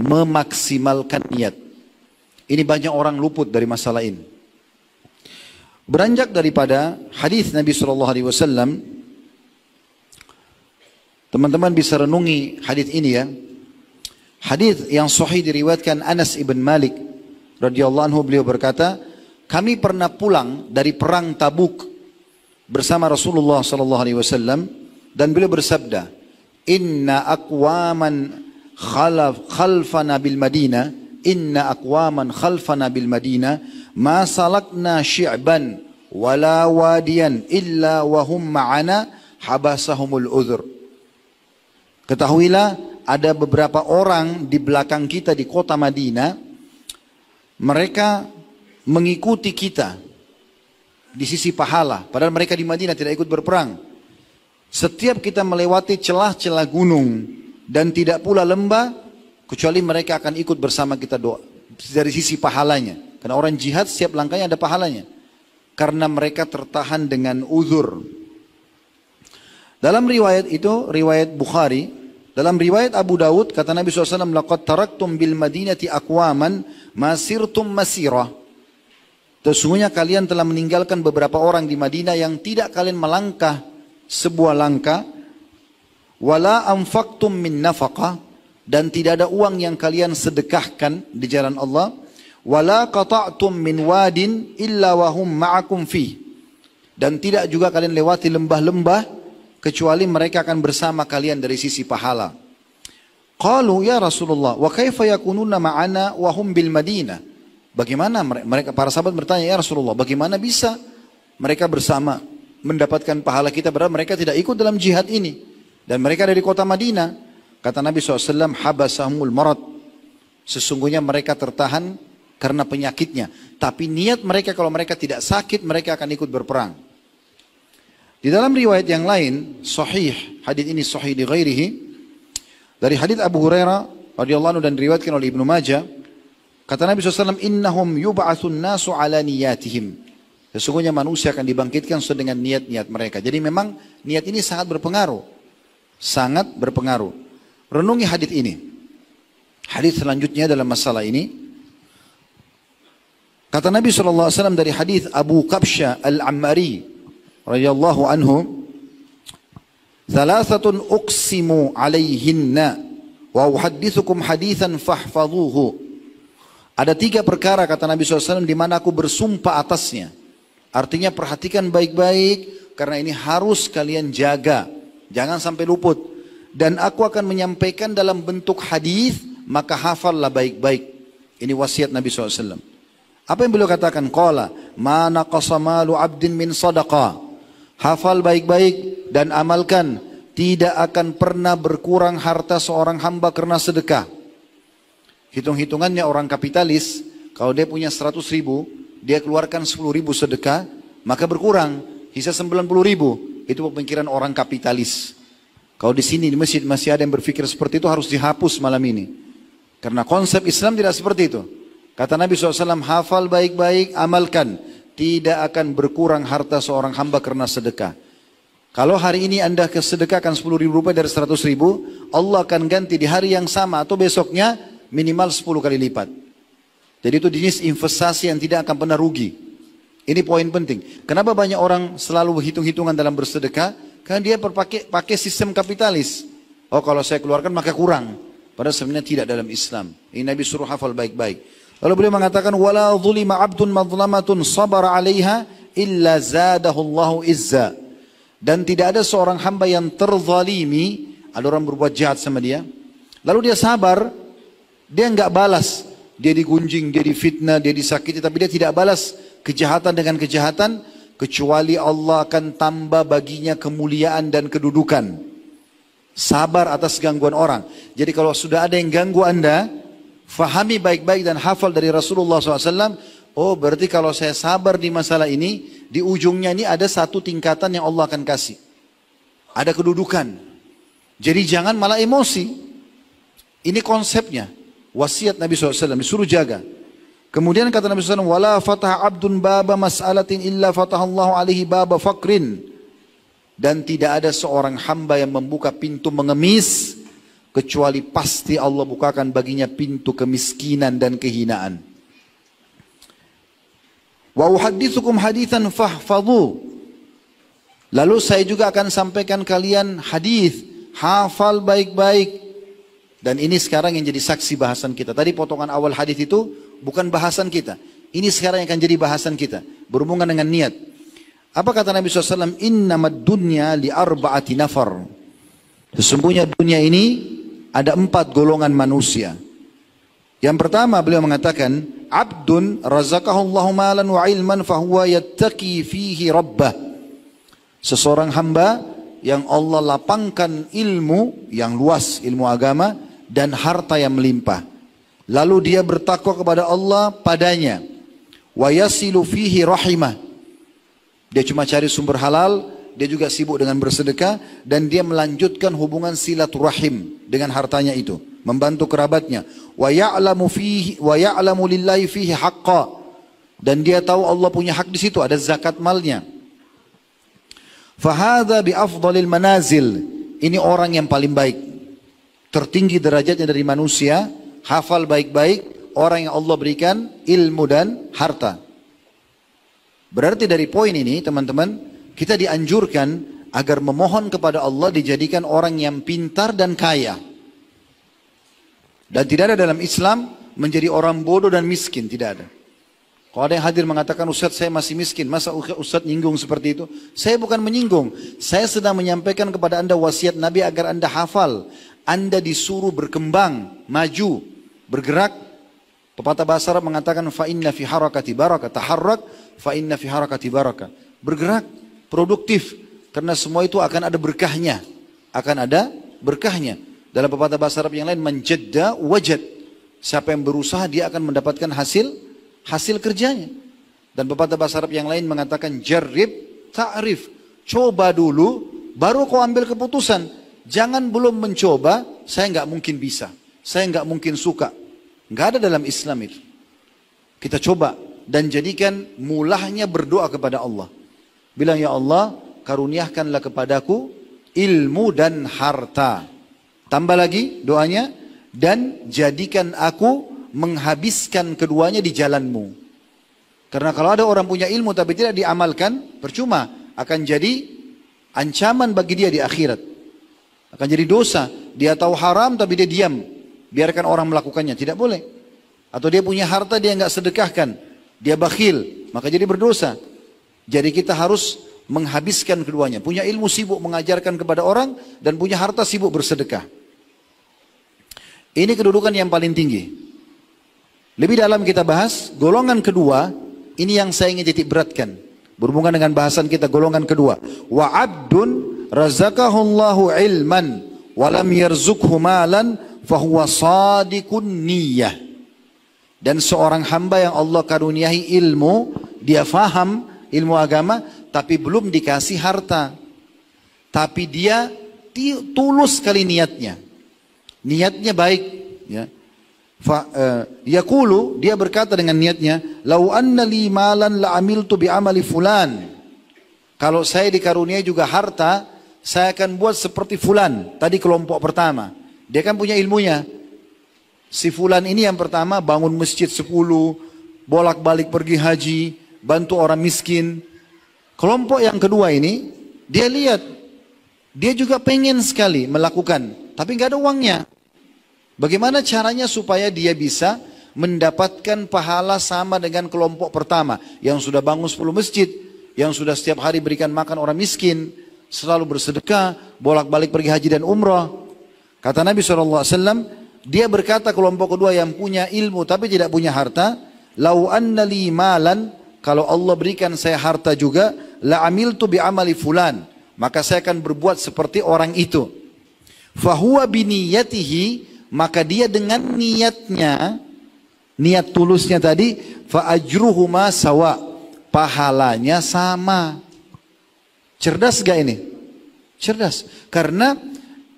memaksimalkan niat. Ini banyak orang luput dari masalah ini. Beranjak daripada hadis Nabi SAW, teman-teman bisa renungi hadis ini ya. Hadis yang sahih diriwayatkan Anas ibn Malik radhiyallahu anhu, beliau berkata, kami pernah pulang dari perang Tabuk bersama Rasulullah SAW dan beliau bersabda, inna aqwaman khalfana bil Madinah, inna aqwaman khalfana bil Madinah ma salakna syi'ban wala wadiyan illa wahum ma'ana habasahumul udhur. Ketahuilah ada beberapa orang di belakang kita di kota Madinah, mereka mengikuti kita di sisi pahala, padahal mereka di Madinah tidak ikut berperang. Setiap kita melewati celah-celah gunung dan tidak pula lembah, kecuali mereka akan ikut bersama kita doa dari sisi pahalanya. Karena orang jihad setiap langkahnya ada pahalanya. Karena mereka tertahan dengan uzur. Dalam riwayat itu, riwayat Bukhari, dalam riwayat Abu Dawud, kata Nabi SAW, laqad taraktum bil madinati aqwaman masirtum masirah. Sesungguhnya kalian telah meninggalkan beberapa orang di Madinah yang tidak kalian melangkah sebuah langkah, wala anfaqtum min nafaqah, dan tidak ada uang yang kalian sedekahkan di jalan Allah, wala qata'tum min wadin illa wahum ma'akum fi, dan tidak juga kalian lewati lembah-lembah kecuali mereka akan bersama kalian dari sisi pahala. Qalu ya Rasulullah wa kaifa yakununa ma'ana wa hum bil Madinah. Bagaimana mereka, para sahabat bertanya, ya Rasulullah, bagaimana bisa mereka bersama mendapatkan pahala kita padahal mereka tidak ikut dalam jihad ini dan mereka dari kota Madinah? Kata Nabi SAW, habasahumul marad, sesungguhnya mereka tertahan karena penyakitnya, tapi niat mereka kalau mereka tidak sakit mereka akan ikut berperang. Di dalam riwayat yang lain sahih, hadis ini sahih di ghairihi, dari hadis Abu Hurairah radhiyallahu anhu dan diriwayatkan oleh Ibnu Majah, kata Nabi SAW, innahum yub'atsun nasu ala niyatihim, sesungguhnya manusia akan dibangkitkan sesuai dengan niat-niat mereka. Jadi memang niat ini sangat berpengaruh, sangat berpengaruh. Renungi hadis ini. Hadis selanjutnya dalam masalah ini, kata Nabi SAW dari hadis Abu Qabsha al-Ammari radhiyallahu anhu, thalathatun uqsimu alaihinna wa uhaddithukum hadithan fahfadhuhu. Ada 3 perkara kata Nabi SAW di mana aku bersumpah atasnya. Artinya perhatikan baik-baik karena ini harus kalian jaga, jangan sampai luput. Dan aku akan menyampaikan dalam bentuk hadis, maka hafallah baik-baik. Ini wasiat Nabi SAW. Apa yang beliau katakan? Qala ma naqasa malu abdin min sadaqah. Hafal baik-baik dan amalkan, tidak akan pernah berkurang harta seorang hamba karena sedekah. Hitung-hitungannya orang kapitalis, kalau dia punya 100 ribu, dia keluarkan 10 ribu sedekah, maka berkurang, sisa 90 ribu. Itu pemikiran orang kapitalis. Kalau di sini di masjid masih ada yang berpikir seperti itu, harus dihapus malam ini. Karena konsep Islam tidak seperti itu. Kata Nabi SAW, hafal baik-baik, amalkan, tidak akan berkurang harta seorang hamba karena sedekah. Kalau hari ini anda kesedekahkan 10 ribu rupiah dari 100 ribu, Allah akan ganti di hari yang sama atau besoknya minimal 10 kali lipat. Jadi itu jenis investasi yang tidak akan pernah rugi. Ini poin penting. Kenapa banyak orang selalu hitung-hitungan dalam bersedekah? Karena dia pakai sistem kapitalis. Oh, kalau saya keluarkan maka kurang. Padahal sebenarnya tidak dalam Islam. Ini Nabi suruh hafal baik-baik. Lalu beliau mengatakan, wala dhulima abdun madhlamatun sabara 'alaiha illa zadahullahu izza. Dan tidak ada seorang hamba yang terzalimi, ada orang berbuat jahat sama dia, lalu dia sabar, dia enggak balas, dia digunjing, dia difitnah, dia disakiti, tapi dia tidak balas kejahatan dengan kejahatan, kecuali Allah akan tambah baginya kemuliaan dan kedudukan. Sabar atas gangguan orang. Jadi kalau sudah ada yang ganggu anda, fahami baik-baik dan hafal dari Rasulullah SAW. Oh, berarti kalau saya sabar di masalah ini, di ujungnya ini ada satu tingkatan yang Allah akan kasih. Ada kedudukan. Jadi jangan malah emosi. Ini konsepnya. Wasiat Nabi SAW, disuruh jaga. Kemudian kata Nabi SAW, wala fatah abdun baba mas'alatin illa fatahallahu alaihi baba faqrin. Dan tidak ada seorang hamba yang membuka pintu mengemis, kecuali pasti Allah bukakan baginya pintu kemiskinan dan kehinaan. Wa uhadditsukum haditsan fahfadhu. Lalu saya juga akan sampaikan kalian hadis, hafal baik-baik. Dan ini sekarang yang jadi saksi bahasan kita. Tadi potongan awal hadis itu bukan bahasan kita. Ini sekarang yang akan jadi bahasan kita, berhubungan dengan niat. Apa kata Nabi SAW? Innamad dunya li arba'ati nafar. Sesungguhnya dunia ini ada 4 golongan manusia. Yang pertama beliau mengatakan, abdun razaqahullahu malan wa ilman fahuwa yattaqi fihi rabbah. Seseorang hamba yang Allah lapangkan ilmu yang luas, ilmu agama dan harta yang melimpah. Lalu dia bertakwa kepada Allah padanya. Wa yasilu fihi rahimah. Dia cuma cari sumber halal, dia juga sibuk dengan bersedekah dan dia melanjutkan hubungan silaturahim dengan hartanya itu, membantu kerabatnya. Wa ya'lamu fihi wa ya'lamu lillahi fihi haqqa. Dan dia tahu Allah punya hak di situ, ada zakat malnya. Fahadha bi afdalil manazil. Ini orang yang paling baik, tertinggi derajatnya dari manusia, hafal baik-baik, orang yang Allah berikan ilmu dan harta. Berarti dari poin ini teman-teman, kita dianjurkan agar memohon kepada Allah dijadikan orang yang pintar dan kaya. Dan tidak ada dalam Islam menjadi orang bodoh dan miskin, tidak ada. Kalau ada yang hadir mengatakan, Ustaz saya masih miskin, masa Ustaz nyinggung seperti itu? Saya bukan menyinggung, saya sedang menyampaikan kepada anda wasiat Nabi agar anda hafal. Anda disuruh berkembang, maju, bergerak. Pepatah bahasa Arab mengatakan, fa inna fi harakati baraka, taharrak, fa inna fi harakati baraka. Bergerak, produktif, karena semua itu akan ada berkahnya. Akan ada berkahnya. Dalam pepatah bahasa Arab yang lain, manjadda wajad. Siapa yang berusaha, dia akan mendapatkan hasil kerjanya. Dan pepatah bahasa Arab yang lain mengatakan jarrib ta'rif. Coba dulu baru kau ambil keputusan. Jangan belum mencoba, saya nggak mungkin bisa, saya nggak mungkin suka. Nggak ada dalam Islam itu. Kita coba dan jadikan mulahnya berdoa kepada Allah. Bilang, ya Allah, karuniakanlah kepadaku ilmu dan harta. Tambah lagi doanya, dan jadikan aku menghabiskan keduanya di jalanmu. Karena kalau ada orang punya ilmu tapi tidak diamalkan, percuma, akan jadi ancaman bagi dia di akhirat. Akan jadi dosa. Dia tahu haram tapi dia diam, biarkan orang melakukannya, tidak boleh. Atau dia punya harta dia nggak sedekahkan, dia bakhil, maka jadi berdosa. Jadi kita harus menghabiskan keduanya. Punya ilmu sibuk mengajarkan kepada orang, dan punya harta sibuk bersedekah. Ini kedudukan yang paling tinggi. Lebih dalam kita bahas golongan kedua. Ini yang saya ingin titik beratkan, berhubungan dengan bahasan kita, golongan kedua. Wa abdun razaqahullahu ilman walam yarzuqhu malan fahuwa sadikun niyah. Dan seorang hamba yang Allah karuniai ilmu, dia faham ilmu agama tapi belum dikasih harta, tapi dia tulus sekali niatnya baik, ya. Yaqulu, dia berkata dengan niatnya, lau anna li malan la amiltu bi amali fulan. Kalau saya dikaruniai juga harta, saya akan buat seperti fulan. Tadi kelompok pertama, dia kan punya ilmunya. Si fulan ini yang pertama bangun masjid 10, bolak-balik pergi haji, bantu orang miskin. Kelompok yang kedua ini, dia lihat, dia juga pengen sekali melakukan, tapi nggak ada uangnya. Bagaimana caranya supaya dia bisa mendapatkan pahala sama dengan kelompok pertama yang sudah bangun 10 masjid, yang sudah setiap hari berikan makan orang miskin, selalu bersedekah, bolak-balik pergi haji dan umrah. Kata Nabi SAW, dia berkata kelompok kedua yang punya ilmu tapi tidak punya harta, lau anna li malan, kalau Allah berikan saya harta juga, la amiltu bi amali fulan, maka saya akan berbuat seperti orang itu. Fahuwa biniyatihi, maka dia dengan niatnya, niat tulusnya tadi, fa ajruhuma sawa, pahalanya sama. Cerdas gak ini? Cerdas. Karena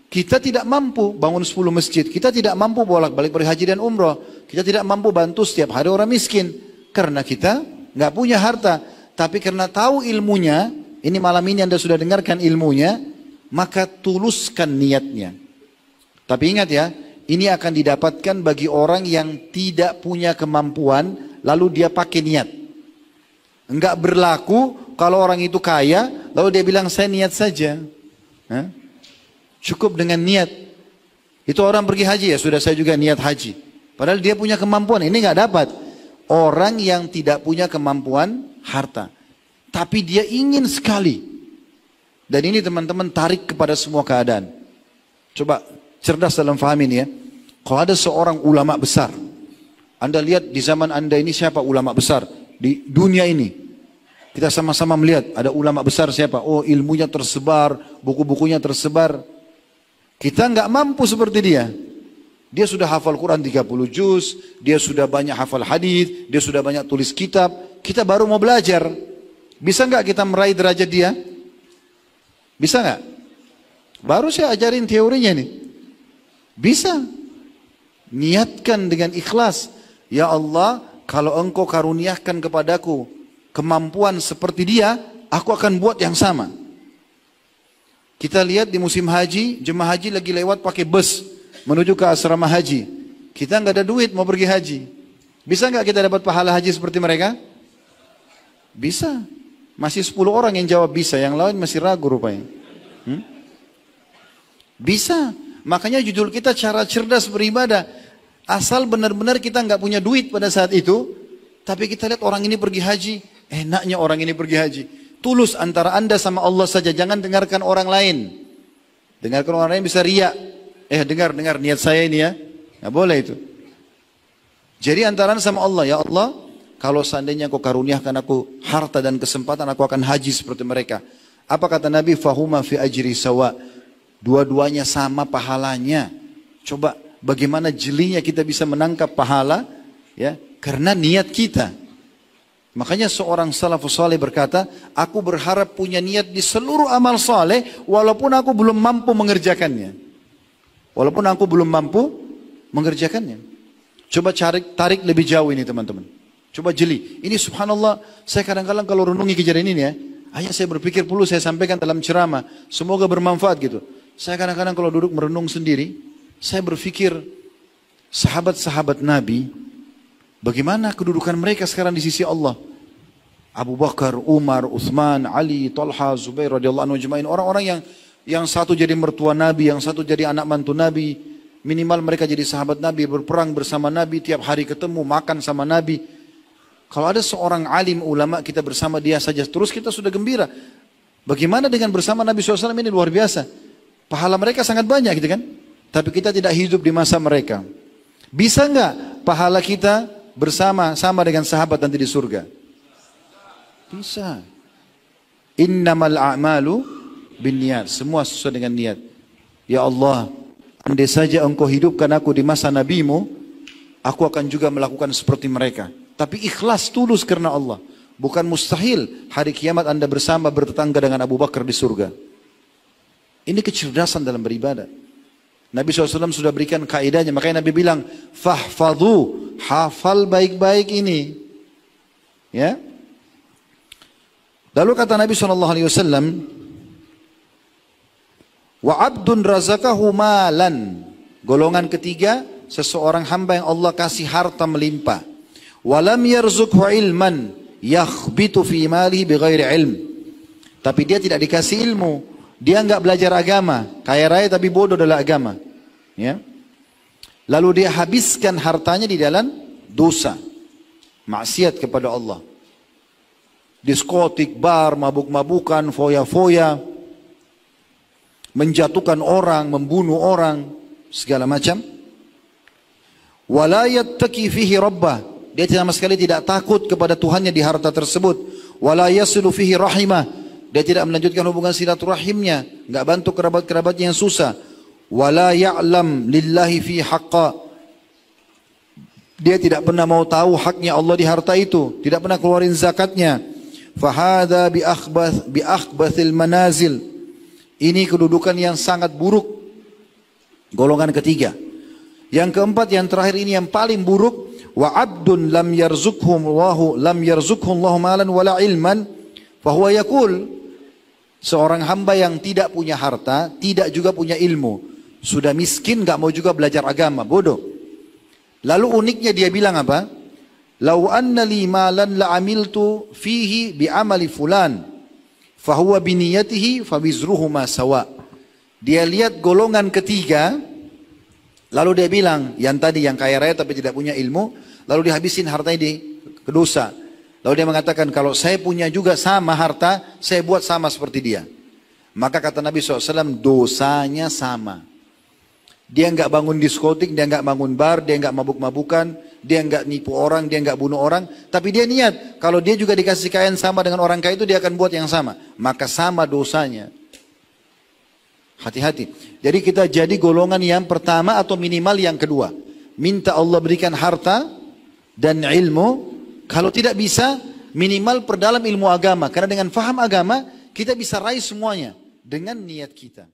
kita tidak mampu bangun 10 masjid, kita tidak mampu bolak-balik berhaji dan umrah, kita tidak mampu bantu setiap hari orang miskin, karena kita nggak punya harta. Tapi karena tahu ilmunya, ini malam ini Anda sudah dengarkan ilmunya, maka tuluskan niatnya. Tapi ingat ya, ini akan didapatkan bagi orang yang tidak punya kemampuan, lalu dia pakai niat. Enggak berlaku kalau orang itu kaya, lalu dia bilang saya niat saja. Cukup dengan niat. Itu orang pergi haji, ya sudah saya juga niat haji. Padahal dia punya kemampuan, ini enggak dapat. Orang yang tidak punya kemampuan harta. Tapi dia ingin sekali. Dan ini teman-teman tarik kepada semua keadaan. Coba cerdas dalam faham ini ya. Kalau ada seorang ulama besar, Anda lihat di zaman Anda ini siapa ulama besar di dunia ini. Kita sama-sama melihat ada ulama besar siapa. Oh, ilmunya tersebar, buku-bukunya tersebar. Kita nggak mampu seperti dia. Dia sudah hafal Quran 30 juz, dia sudah banyak hafal hadis, dia sudah banyak tulis kitab. Kita baru mau belajar. Bisa nggak kita meraih derajat dia? Bisa nggak? Baru saya ajarin teorinya nih. Bisa. Niatkan dengan ikhlas. Ya Allah, kalau engkau karuniakan kepadaku kemampuan seperti dia, aku akan buat yang sama. Kita lihat di musim haji, jemaah haji lagi lewat pakai bus menuju ke asrama haji. Kita nggak ada duit mau pergi haji. Bisa nggak kita dapat pahala haji seperti mereka? Bisa. Masih 10 orang yang jawab bisa, yang lain masih ragu rupanya. Bisa. Makanya judul kita cara cerdas beribadah. Asal benar-benar kita nggak punya duit pada saat itu, tapi kita lihat orang ini pergi haji, enaknya orang ini pergi haji. Tulus antara Anda sama Allah saja, jangan dengarkan orang lain. Dengarkan orang lain bisa riak. Dengar niat saya ini ya. Nggak boleh itu. Jadi antara sama Allah, ya Allah, kalau seandainya kau karuniakan aku harta dan kesempatan, aku akan haji seperti mereka. Apa kata Nabi? Fahuma fi ajri sawa. Dua-duanya sama pahalanya. Coba bagaimana jelinya kita bisa menangkap pahala, ya? Karena niat kita. Makanya seorang salafus saleh berkata, aku berharap punya niat di seluruh amal saleh, walaupun aku belum mampu mengerjakannya. Walaupun aku belum mampu mengerjakannya. Coba tarik lebih jauh ini teman-teman. Coba jeli. Ini subhanallah, saya kadang-kadang kalau renungi kejadian ini ya, hanya saya berpikir perlu saya sampaikan dalam ceramah. Semoga bermanfaat gitu. Saya kadang-kadang kalau duduk merenung sendiri, saya berpikir sahabat-sahabat Nabi, bagaimana kedudukan mereka sekarang di sisi Allah. Abu Bakar, Umar, Uthman, Ali, Talha, Zubair radhiyallahu anhu ajma'in. Orang-orang yang satu jadi mertua Nabi, yang satu jadi anak mantu Nabi. Minimal mereka jadi sahabat Nabi, berperang bersama Nabi, tiap hari ketemu, makan sama Nabi. Kalau ada seorang alim ulama kita bersama dia saja, terus kita sudah gembira. Bagaimana dengan bersama Nabi SAW ini luar biasa. Pahala mereka sangat banyak gitu kan. Tapi kita tidak hidup di masa mereka. Bisa nggak pahala kita bersama sama dengan sahabat nanti di surga? Bisa. Innamal a'malu binniyat, semua sesuai dengan niat. Ya Allah, andai saja engkau hidupkan aku di masa nabimu, aku akan juga melakukan seperti mereka. Tapi ikhlas tulus karena Allah. Bukan mustahil hari kiamat Anda bersama bertetangga dengan Abu Bakar di surga. Ini kecerdasan dalam beribadah. Nabi SAW sudah berikan kaidahnya, makanya Nabi bilang, fahfadhu, hafal baik-baik ini. Ya. Lalu kata Nabi SAW, wa abdun razakahu malan. Golongan ketiga, seseorang hamba yang Allah kasih harta melimpah. Walam yarzukhu ilman yakhbitu fi malihi bighairi ilm. Tapi dia tidak dikasih ilmu. Dia enggak belajar agama, kaya raya tapi bodoh dalam agama. Ya. Lalu dia habiskan hartanya di dalam dosa, maksiat kepada Allah. Diskotik, bar, mabuk-mabukan, foya-foya, menjatuhkan orang, membunuh orang, segala macam. Wala yattaqi fihi rabbah. Dia sama sekali tidak takut kepada Tuhannya di harta tersebut. Wala yasilu fihi rahimah. Dia tidak melanjutkan hubungan silaturahimnya, enggak bantu kerabat-kerabatnya yang susah. Wala ya'lam lillahi fi haqqa. Dia tidak pernah mau tahu haknya Allah di harta itu, tidak pernah keluarin zakatnya. Fahadha bi akhbathil manazil. Ini kedudukan yang sangat buruk. Golongan ketiga. Yang keempat, yang terakhir ini yang paling buruk. Wa abdun lam yarzukhum Allahu malan wala ilman fahuwa yaqul. Seorang hamba yang tidak punya harta, tidak juga punya ilmu. Sudah miskin, gak mau juga belajar agama, bodoh. Lalu uniknya dia bilang apa? Lau anna li malan la amiltu fihi bi amali fulan, fahuwa biniyatihi fawizruhuma sawa. Dia lihat golongan ketiga, lalu dia bilang, yang tadi yang kaya raya tapi tidak punya ilmu, lalu dihabisin hartanya di dosa. Lalu dia mengatakan, kalau saya punya juga sama harta, saya buat sama seperti dia. Maka kata Nabi SAW, dosanya sama. Dia nggak bangun diskotik, dia nggak bangun bar, dia nggak mabuk-mabukan, dia nggak nipu orang, dia nggak bunuh orang. Tapi dia niat, kalau dia juga dikasih kekayaan sama dengan orang kaya itu, dia akan buat yang sama. Maka sama dosanya. Hati-hati. Jadi kita jadi golongan yang pertama atau minimal yang kedua. Minta Allah berikan harta dan ilmu. Kalau tidak bisa, minimal perdalam ilmu agama. Karena dengan faham agama, kita bisa raih semuanya dengan niat kita.